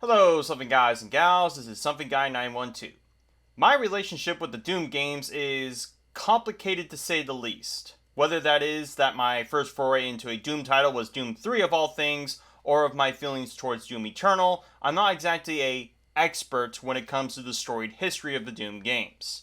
Hello, Something Guys and Gals. This is Something Guy 912. My relationship with the Doom games is complicated to say the least. Whether that is that my first foray into a Doom title was Doom 3 of all things, or of my feelings towards Doom Eternal, I'm not exactly a expert when it comes to the storied history of the Doom games.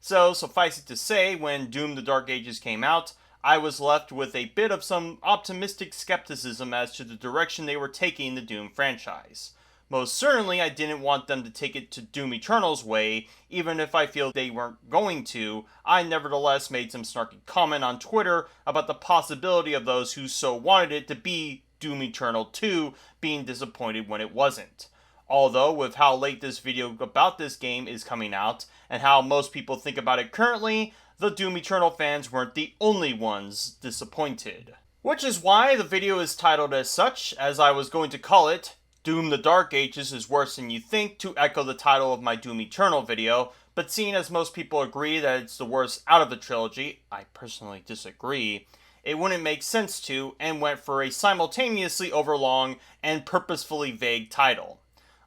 So, suffice it to say, when Doom the Dark Ages came out, I was left with a bit of some optimistic skepticism as to the direction they were taking the Doom franchise. Most certainly, I didn't want them to take it to Doom Eternal's way, even if I feel they weren't going to. I nevertheless made some snarky comment on Twitter about the possibility of those who so wanted it to be Doom Eternal 2 being disappointed when it wasn't. Although, with how late this video about this game is coming out, and how most people think about it currently, the Doom Eternal fans weren't the only ones disappointed. Which is why the video is titled as such, as I was going to call it, Doom the Dark Ages is Worse Than You Think, to echo the title of my Doom Eternal video, but seeing as most people agree that it's the worst out of the trilogy, I personally disagree, it wouldn't make sense to, and went for a simultaneously overlong and purposefully vague title.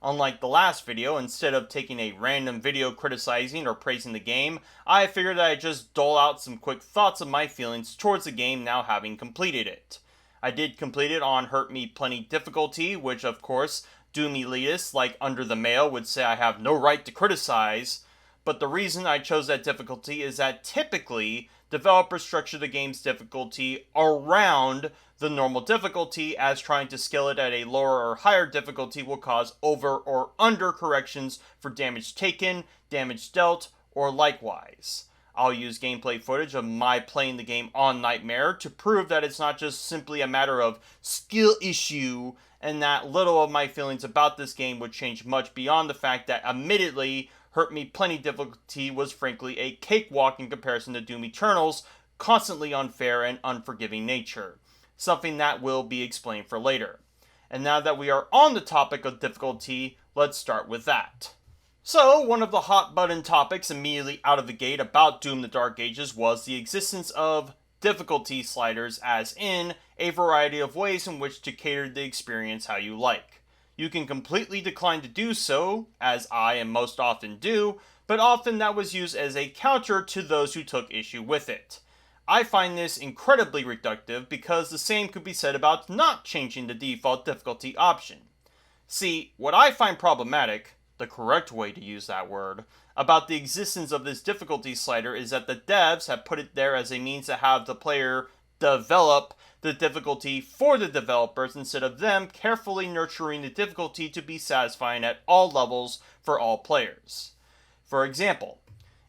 Unlike the last video, instead of taking a random video criticizing or praising the game, I figured that I'd just dole out some quick thoughts of my feelings towards the game now having completed it. I did complete it on Hurt Me Plenty difficulty, which of course, Doom elitists like Under the Mail would say I have no right to criticize, but the reason I chose that difficulty is that typically, developers structure the game's difficulty around the normal difficulty, as trying to scale it at a lower or higher difficulty will cause over or under corrections for damage taken, damage dealt, or likewise. I'll use gameplay footage of my playing the game on Nightmare to prove that it's not just simply a matter of skill issue, and that little of my feelings about this game would change much beyond the fact that, admittedly, Hurt Me Plenty difficulty was frankly a cakewalk in comparison to Doom Eternal's constantly unfair and unforgiving nature. Something that will be explained for later. And now that we are on the topic of difficulty, let's start with that. So, one of the hot button topics immediately out of the gate about Doom the Dark Ages was the existence of difficulty sliders, as in a variety of ways in which to cater the experience how you like. You can completely decline to do so, as I and most often do, but often that was used as a counter to those who took issue with it. I find this incredibly reductive because the same could be said about not changing the default difficulty option. See, what I find problematic, the correct way to use that word, about the existence of this difficulty slider is that the devs have put it there as a means to have the player develop the difficulty for the developers instead of them carefully nurturing the difficulty to be satisfying at all levels for all players. For example,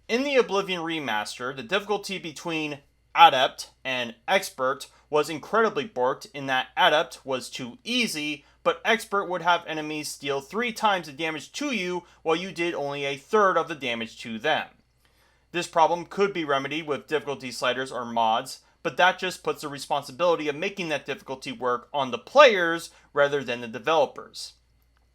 in the Oblivion remaster, the difficulty between Adept and Expert was incredibly borked in that Adept was too easy, but Expert would have enemies deal 3 times the damage to you while you did only a third of the damage to them. This problem could be remedied with difficulty sliders or mods, but that just puts the responsibility of making that difficulty work on the players rather than the developers.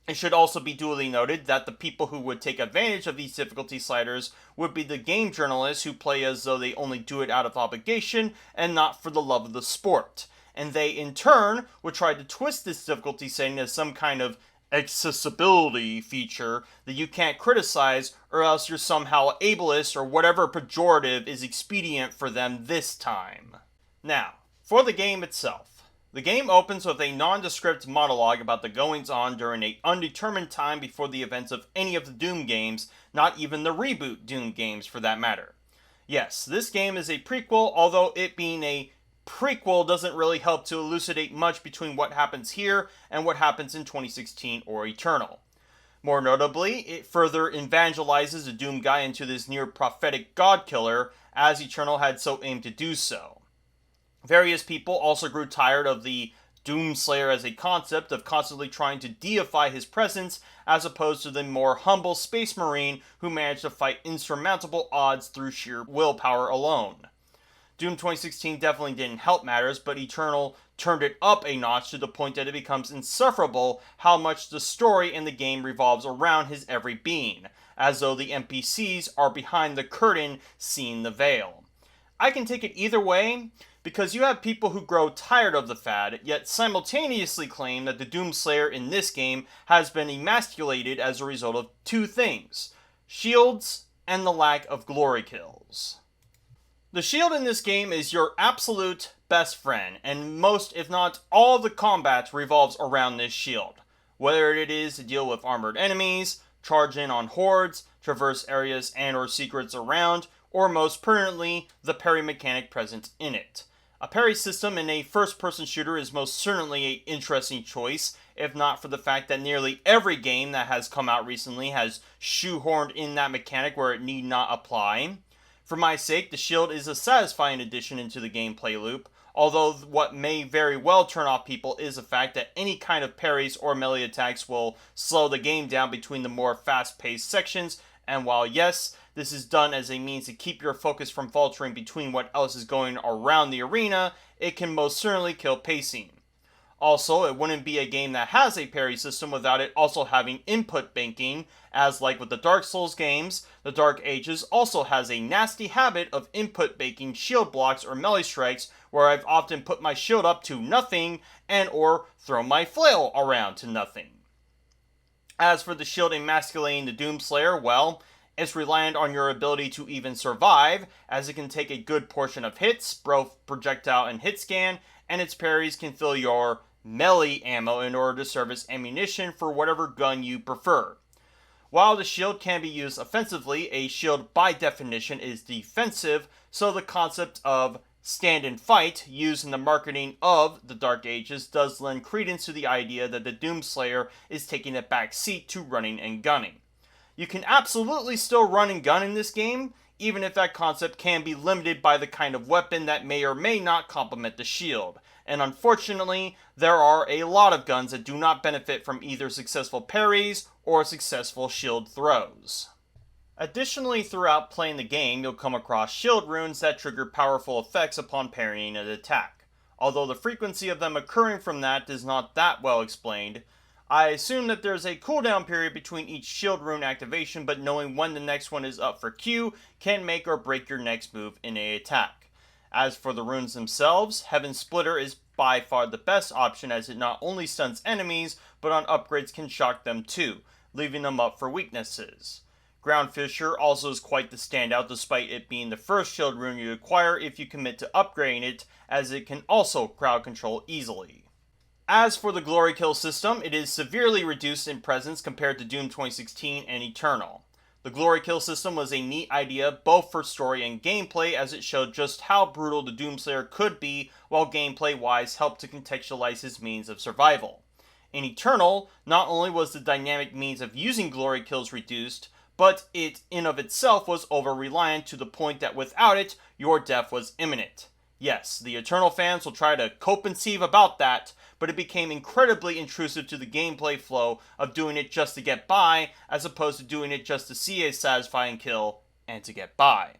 It should also be duly noted that the people who would take advantage of these difficulty sliders would be the game journalists who play as though they only do it out of obligation and not for the love of the sport. And they, in turn, would try to twist this difficulty setting as some kind of accessibility feature that you can't criticize, or else you're somehow ableist or whatever pejorative is expedient for them this time. Now, for the game itself. The game opens with a nondescript monologue about the goings-on during an undetermined time before the events of any of the Doom games, not even the reboot Doom games for that matter. Yes, this game is a prequel, although it being a prequel doesn't really help to elucidate much between what happens here and what happens in 2016 or Eternal. More notably, it further evangelizes the Doom guy into this near-prophetic god-killer, as Eternal had so aimed to do so. Various people also grew tired of the Doomslayer as a concept of constantly trying to deify his presence, as opposed to the more humble Space Marine who managed to fight insurmountable odds through sheer willpower alone. Doom 2016 definitely didn't help matters, but Eternal turned it up a notch to the point that it becomes insufferable how much the story in the game revolves around his every being, as though the NPCs are behind the curtain seeing the veil. I can take it either way, because you have people who grow tired of the fad, yet simultaneously claim that the Doomslayer in this game has been emasculated as a result of two things: shields and the lack of glory kills. The shield in this game is your absolute best friend, and most, if not all, of the combat revolves around this shield. Whether it is to deal with armored enemies, charge in on hordes, traverse areas and or secrets around, or most pertinently, the parry mechanic present in it. A parry system in a first-person shooter is most certainly an interesting choice, if not for the fact that nearly every game that has come out recently has shoehorned in that mechanic where it need not apply. For my sake, the shield is a satisfying addition into the gameplay loop, although what may very well turn off people is the fact that any kind of parries or melee attacks will slow the game down between the more fast-paced sections, and while yes, this is done as a means to keep your focus from faltering between what else is going around the arena, it can most certainly kill pacing. Also, it wouldn't be a game that has a parry system without it also having input banking, as like with the Dark Souls games, the Dark Ages also has a nasty habit of input banking shield blocks or melee strikes, where I've often put my shield up to nothing and or throw my flail around to nothing. As for the shield emasculating the Doomslayer, well, it's reliant on your ability to even survive, as it can take a good portion of hits, both projectile and hit scan, and its parries can fill your melee ammo in order to serve as ammunition for whatever gun you prefer. While the shield can be used offensively, a shield by definition is defensive, so the concept of stand and fight used in the marketing of the Dark Ages does lend credence to the idea that the Doomslayer is taking a back seat to running and gunning. You can absolutely still run and gun in this game, even if that concept can be limited by the kind of weapon that may or may not complement the shield. And unfortunately, there are a lot of guns that do not benefit from either successful parries or successful shield throws. Additionally, throughout playing the game, you'll come across shield runes that trigger powerful effects upon parrying an attack. Although the frequency of them occurring from that is not that well explained, I assume that there's a cooldown period between each shield rune activation, but knowing when the next one is up for queue can make or break your next move in an attack. As for the runes themselves, Heaven Splitter is by far the best option, as it not only stuns enemies, but on upgrades can shock them too, leaving them up for weaknesses. Ground Fissure also is quite the standout, despite it being the first shield rune you acquire if you commit to upgrading it, as it can also crowd control easily. As for the glory kill system, it is severely reduced in presence compared to Doom 2016 and Eternal. The glory kill system was a neat idea both for story and gameplay, as it showed just how brutal the Doomslayer could be, while gameplay wise helped to contextualize his means of survival. In Eternal, not only was the dynamic means of using glory kills reduced, but it in of itself was over-reliant to the point that without it, your death was imminent. Yes, the Eternal fans will try to cope and seethe about that, but it became incredibly intrusive to the gameplay flow of doing it just to get by, as opposed to doing it just to see a satisfying kill and to get by.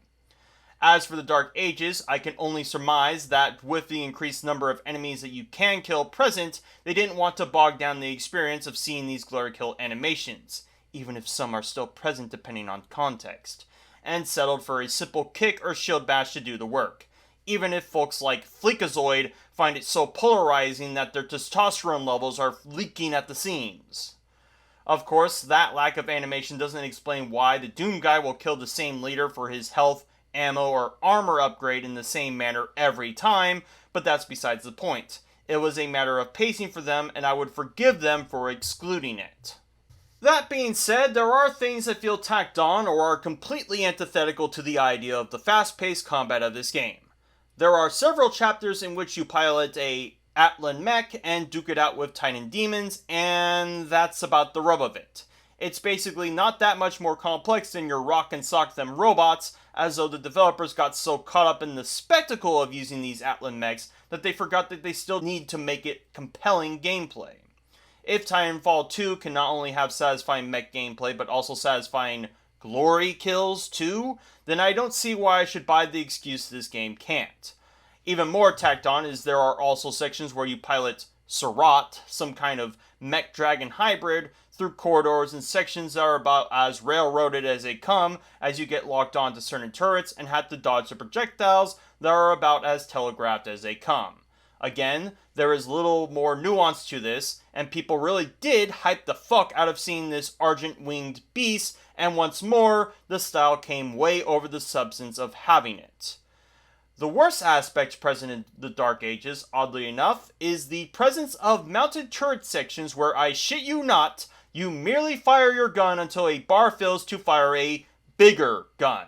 As for the Dark Ages, I can only surmise that with the increased number of enemies that you can kill present, they didn't want to bog down the experience of seeing these glory kill animations, even if some are still present depending on context, and settled for a simple kick or shield bash to do the work, even if folks like Fleekazoid find it so polarizing that their testosterone levels are leaking at the seams. Of course, that lack of animation doesn't explain why the Doom guy will kill the same leader for his health, ammo, or armor upgrade in the same manner every time, but that's besides the point. It was a matter of pacing for them, and I would forgive them for excluding it. That being said, there are things that feel tacked on or are completely antithetical to the idea of the fast-paced combat of this game. There are several chapters in which you pilot a Atlan mech and duke it out with Titan demons, and that's about the rub of it. It's basically not that much more complex than your rock and sock them robots, as though the developers got so caught up in the spectacle of using these Atlan mechs that they forgot that they still need to make it compelling gameplay. If Titanfall 2 can not only have satisfying mech gameplay, but also satisfying glory kills too, then I don't see why I should buy the excuse this game can't. Even more tacked on is there are also sections where you pilot Surat, some kind of mech dragon hybrid, through corridors and sections that are about as railroaded as they come, as you get locked onto certain turrets and have to dodge the projectiles that are about as telegraphed as they come. Again, there is little more nuance to this, and people really did hype the fuck out of seeing this argent-winged beast, and once more, the style came way over the substance of having it. The worst aspect present in the Dark Ages, oddly enough, is the presence of mounted turret sections where, I shit you not, you merely fire your gun until a bar fills to fire a bigger gun.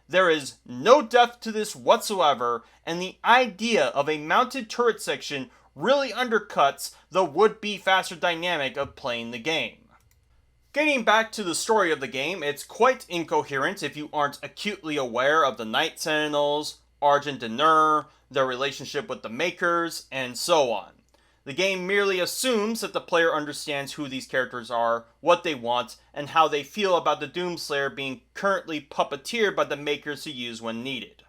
There is no depth to this whatsoever, and the idea of a mounted turret section really undercuts the would-be faster dynamic of playing the game. Getting back to the story of the game, it's quite incoherent if you aren't acutely aware of the Night Sentinels, Argent and Nur, their relationship with the Makers, and so on. The game merely assumes that the player understands who these characters are, what they want, and how they feel about the Doomslayer being currently puppeteered by the Makers to use when needed.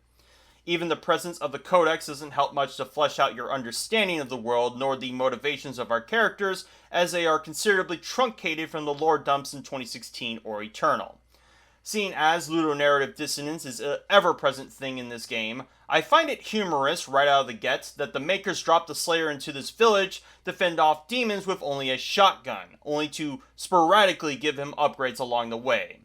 Even the presence of the Codex doesn't help much to flesh out your understanding of the world nor the motivations of our characters, as they are considerably truncated from the lore dumps in 2016 or Eternal. Seeing as ludonarrative dissonance is an ever-present thing in this game, I find it humorous right out of the get that the Makers drop the Slayer into this village to fend off demons with only a shotgun, only to sporadically give him upgrades along the way.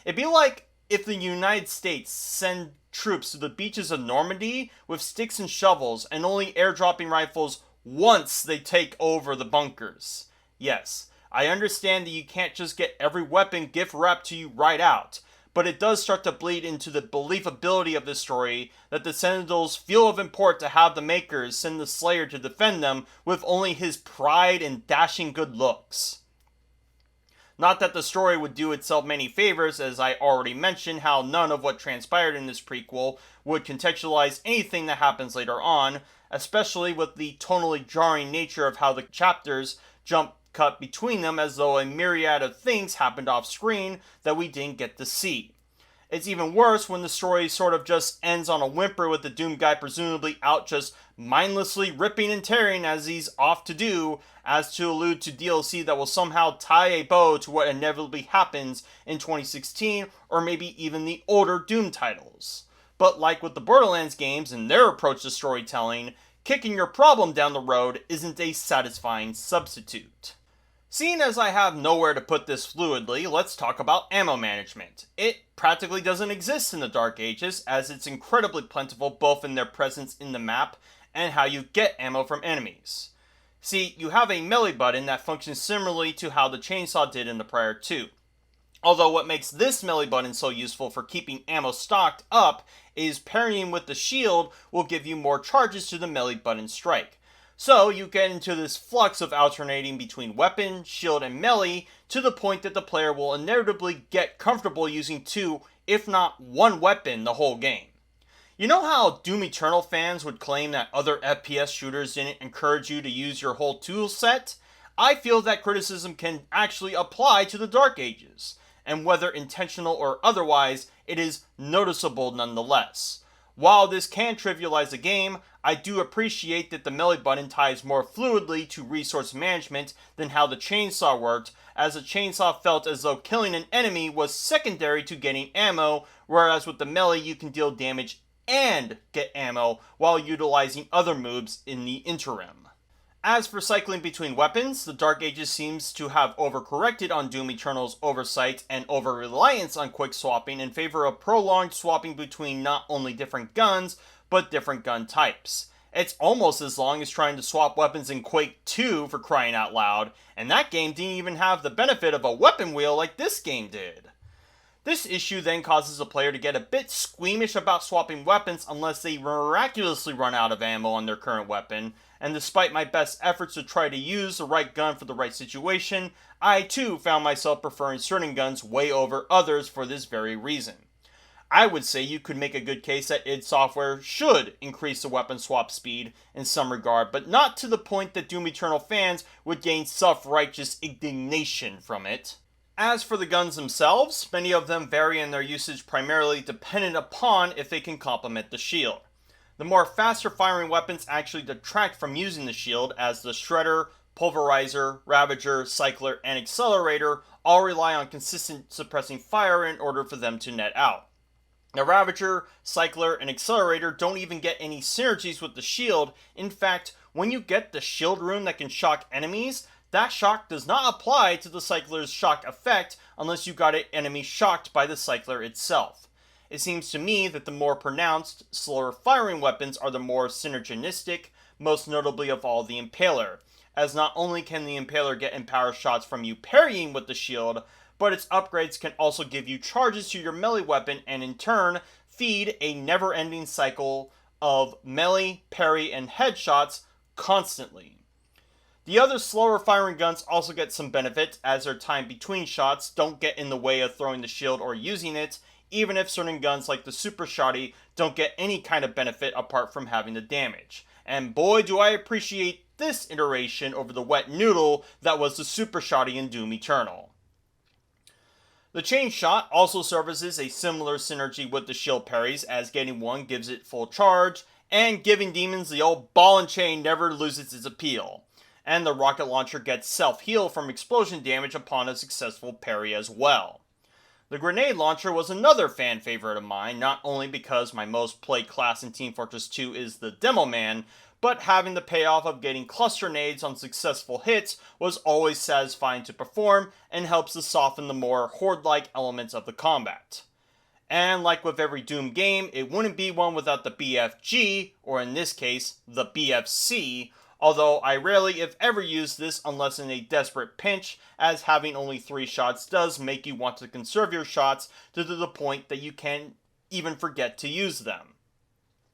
It'd be like if the United States send troops to the beaches of Normandy with sticks and shovels and only airdropping rifles once they take over the bunkers. Yes, I understand that you can't just get every weapon gift wrapped to you right out, but it does start to bleed into the believability of this story that the Sentinels feel of import to have the Makers send the Slayer to defend them with only his pride and dashing good looks. Not that the story would do itself many favors, as I already mentioned how none of what transpired in this prequel would contextualize anything that happens later on, especially with the tonally jarring nature of how the chapters jump cut between them as though a myriad of things happened off screen that we didn't get to see. It's even worse when the story sort of just ends on a whimper with the Doom guy presumably out just mindlessly ripping and tearing as he's off to do, as to allude to DLC that will somehow tie a bow to what inevitably happens in 2016 or maybe even the older Doom titles. But like with the Borderlands games and their approach to storytelling, kicking your problem down the road isn't a satisfying substitute. Seeing as I have nowhere to put this fluidly, let's talk about ammo management. It practically doesn't exist in the Dark Ages, as it's incredibly plentiful both in their presence in the map and how you get ammo from enemies. See, you have a melee button that functions similarly to how the chainsaw did in the prior two. Although what makes this melee button so useful for keeping ammo stocked up is parrying with the shield will give you more charges to the melee button strike. So you get into this flux of alternating between weapon, shield, and melee to the point that the player will inevitably get comfortable using two, if not one weapon the whole game. You know how Doom Eternal fans would claim that other FPS shooters didn't encourage you to use your whole tool set? I feel that criticism can actually apply to the Dark Ages, and whether intentional or otherwise, it is noticeable nonetheless. While this can trivialize the game, I do appreciate that the melee button ties more fluidly to resource management than how the chainsaw worked, as the chainsaw felt as though killing an enemy was secondary to getting ammo, whereas with the melee you can deal damage and get ammo while utilizing other moves in the interim. As for cycling between weapons, the Dark Ages seems to have overcorrected on Doom Eternal's oversight and over-reliance on quick swapping in favor of prolonged swapping between not only different guns, but different gun types. It's almost as long as trying to swap weapons in Quake 2 for crying out loud, and that game didn't even have the benefit of a weapon wheel like this game did. This issue then causes the player to get a bit squeamish about swapping weapons unless they miraculously run out of ammo on their current weapon, and despite my best efforts to try to use the right gun for the right situation, I too found myself preferring certain guns way over others for this very reason. I would say you could make a good case that id Software should increase the weapon swap speed in some regard, but not to the point that Doom Eternal fans would gain self-righteous indignation from it. As for the guns themselves, many of them vary in their usage primarily dependent upon if they can complement the shield. The more faster firing weapons actually detract from using the shield, as the Shredder, Pulverizer, Ravager, Cycler, and Accelerator all rely on consistent suppressing fire in order for them to net out. Now, Ravager, Cycler, and Accelerator don't even get any synergies with the shield. In fact, when you get the shield rune that can shock enemies, that shock does not apply to the Cycler's shock effect unless you got an enemy shocked by the Cycler itself. It seems to me that the more pronounced, slower firing weapons are the more synergistic, most notably of all the Impaler, as not only can the Impaler get empower shots from you parrying with the shield, but its upgrades can also give you charges to your melee weapon and in turn feed a never-ending cycle of melee, parry, and headshots constantly. The other slower firing guns also get some benefit as their time between shots don't get in the way of throwing the shield or using it, even if certain guns like the Super Shotty don't get any kind of benefit apart from having the damage. And boy do I appreciate this iteration over the wet noodle that was the Super Shotty in Doom Eternal. The chain shot also services a similar synergy with the shield parries, as getting one gives it full charge, and giving demons the old ball and chain never loses its appeal. And the rocket launcher gets self-heal from explosion damage upon a successful parry as well. The grenade launcher was another fan favorite of mine, not only because my most played class in Team Fortress 2 is the Demo Man, but having the payoff of getting cluster nades on successful hits was always satisfying to perform and helps to soften the more horde-like elements of the combat. And like with every Doom game, it wouldn't be one without the BFG, or in this case, the BFC, although I rarely if ever use this unless in a desperate pinch, as having only 3 shots does make you want to conserve your shots to the point that you can even forget to use them.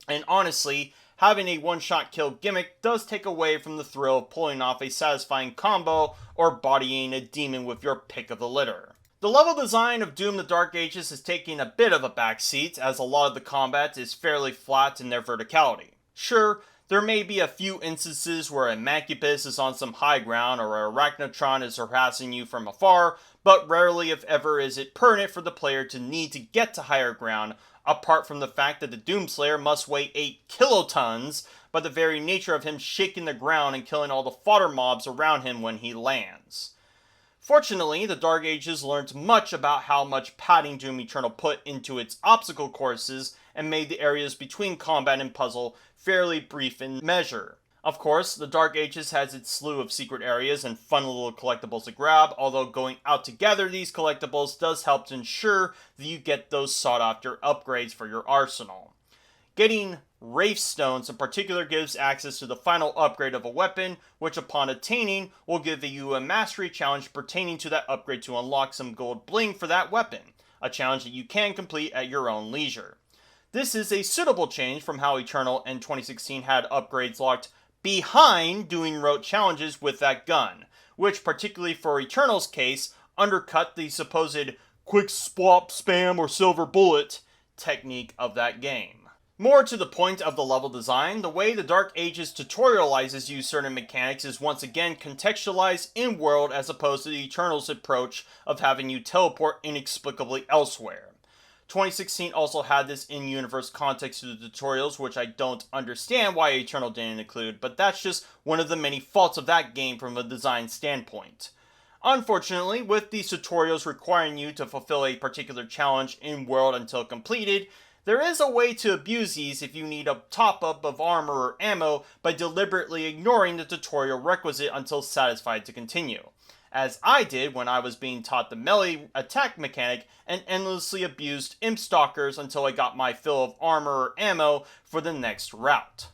And honestly, having a one-shot kill gimmick does take away from the thrill of pulling off a satisfying combo or bodying a demon with your pick of the litter. The level design of Doom the Dark Ages is taking a bit of a backseat, as a lot of the combat is fairly flat in their verticality. Sure, there may be a few instances where a Mancubus is on some high ground or a Arachnotron is harassing you from afar, but rarely if ever is it pertinent for the player to need to get to higher ground, apart from the fact that the Doomslayer must weigh 8 kilotons by the very nature of him shaking the ground and killing all the fodder mobs around him when he lands. Fortunately, the Dark Ages learned much about how much padding Doom Eternal put into its obstacle courses and made the areas between combat and puzzle fairly brief in measure. Of course, the Dark Ages has its slew of secret areas and fun little collectibles to grab, although going out to gather these collectibles does help to ensure that you get those sought-after upgrades for your arsenal. Getting Wraith Stones in particular gives access to the final upgrade of a weapon, which upon attaining will give you a mastery challenge pertaining to that upgrade to unlock some gold bling for that weapon, a challenge that you can complete at your own leisure. This is a suitable change from how Eternal and 2016 had upgrades locked behind doing rote challenges with that gun, which particularly for Eternal's case undercut the supposed quick swap spam or silver bullet technique of that game. More to the point of the level design, the way the Dark Ages tutorializes you certain mechanics is once again contextualized in-world as opposed to the Eternal's approach of having you teleport inexplicably elsewhere. 2016 also had this in-universe context to the tutorials, which I don't understand why Eternal didn't include, but that's just one of the many faults of that game from a design standpoint. Unfortunately, with these tutorials requiring you to fulfill a particular challenge in-world until completed, there is a way to abuse these if you need a top-up of armor or ammo by deliberately ignoring the tutorial requisite until satisfied to continue, as I did when I was being taught the melee attack mechanic and endlessly abused imp stalkers until I got my fill of armor or ammo for the next route.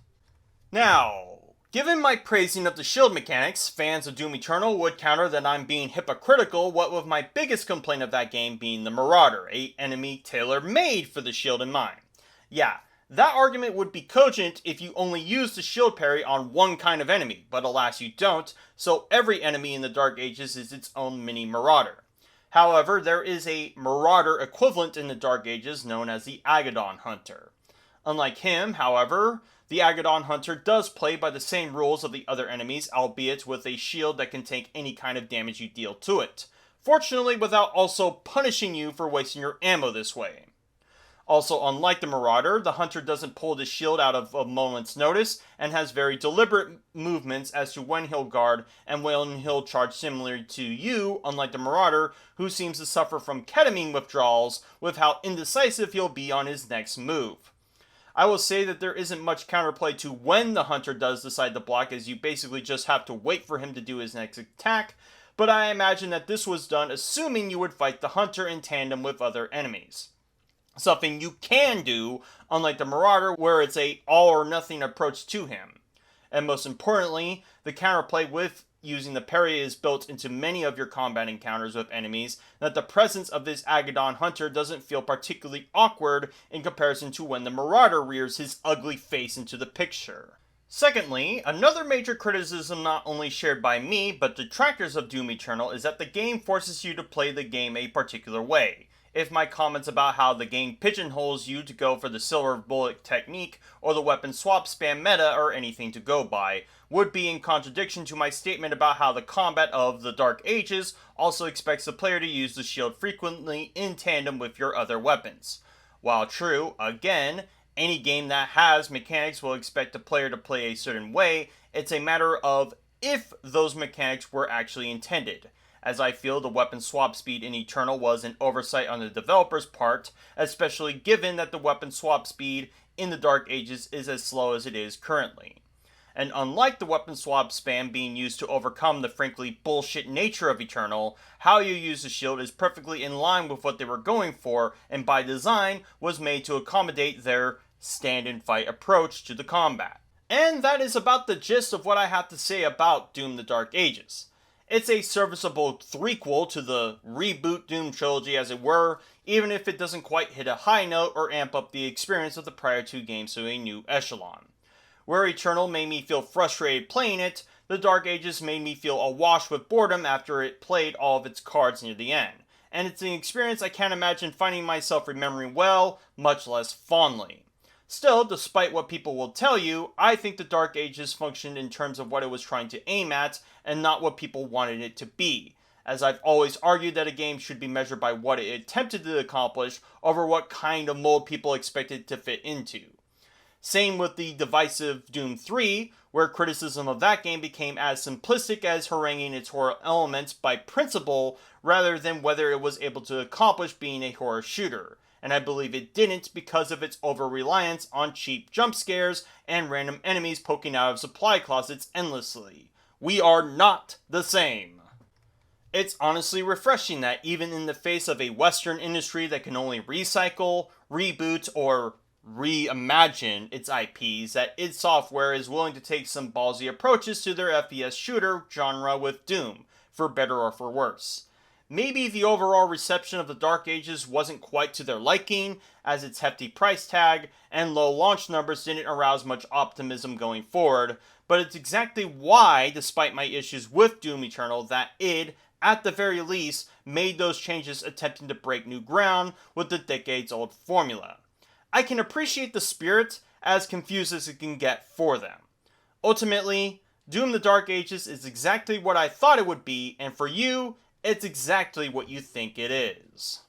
Now, given my praising of the shield mechanics, fans of Doom Eternal would counter that I'm being hypocritical, what with my biggest complaint of that game being the Marauder, a enemy tailor-made for the shield in mind. Yeah, that argument would be cogent if you only used the shield parry on one kind of enemy, but alas you don't, so every enemy in the Dark Ages is its own mini Marauder. However, there is a Marauder equivalent in the Dark Ages known as the Agadon Hunter. Unlike him, however, the Agadon Hunter does play by the same rules of the other enemies, albeit with a shield that can take any kind of damage you deal to it. Fortunately, without also punishing you for wasting your ammo this way. Also, unlike the Marauder, the Hunter doesn't pull his shield out of a moment's notice and has very deliberate movements as to when he'll guard and when he'll charge, similar to you, unlike the Marauder, who seems to suffer from ketamine withdrawals with how indecisive he'll be on his next move. I will say that there isn't much counterplay to when the Hunter does decide to block, as you basically just have to wait for him to do his next attack, but I imagine that this was done assuming you would fight the Hunter in tandem with other enemies. Something you can do, unlike the Marauder, where it's a all or nothing approach to him. And most importantly, the counterplay with using the parry is built into many of your combat encounters with enemies, that the presence of this Agadon Hunter doesn't feel particularly awkward in comparison to when the Marauder rears his ugly face into the picture. Secondly, another major criticism not only shared by me, but detractors of Doom Eternal, is that the game forces you to play the game a particular way. If my comments about how the game pigeonholes you to go for the silver bullet technique or the weapon swap spam meta are anything to go by, would be in contradiction to my statement about how the combat of the Dark Ages also expects the player to use the shield frequently in tandem with your other weapons. While true, again, any game that has mechanics will expect the player to play a certain way, it's a matter of if those mechanics were actually intended, as I feel the weapon swap speed in Eternal was an oversight on the developer's part, especially given that the weapon swap speed in the Dark Ages is as slow as it is currently. And unlike the weapon swap spam being used to overcome the frankly bullshit nature of Eternal, how you use the shield is perfectly in line with what they were going for, and by design was made to accommodate their stand-and-fight approach to the combat. And that is about the gist of what I have to say about Doom the Dark Ages. It's a serviceable threequel to the reboot Doom trilogy, as it were, even if it doesn't quite hit a high note or amp up the experience of the prior two games to a new echelon. Where Eternal made me feel frustrated playing it, the Dark Ages made me feel awash with boredom after it played all of its cards near the end, and it's an experience I can't imagine finding myself remembering well, much less fondly. Still, despite what people will tell you, I think the Dark Ages functioned in terms of what it was trying to aim at, and not what people wanted it to be, as I've always argued that a game should be measured by what it attempted to accomplish over what kind of mold people expected it to fit into. Same with the divisive Doom 3, where criticism of that game became as simplistic as haranguing its horror elements by principle, rather than whether it was able to accomplish being a horror shooter. And I believe it didn't because of its over-reliance on cheap jump scares and random enemies poking out of supply closets endlessly. We are not the same. It's honestly refreshing that even in the face of a Western industry that can only recycle, reboot, or reimagine its IPs, that id Software is willing to take some ballsy approaches to their FPS shooter genre with Doom, for better or for worse. Maybe the overall reception of the Dark Ages wasn't quite to their liking, as its hefty price tag and low launch numbers didn't arouse much optimism going forward, but it's exactly why, despite my issues with Doom Eternal, that id, at the very least, made those changes attempting to break new ground with the decades-old formula. I can appreciate the spirit, as confused as it can get for them. Ultimately, Doom the Dark Ages is exactly what I thought it would be, and for you, it's exactly what you think it is.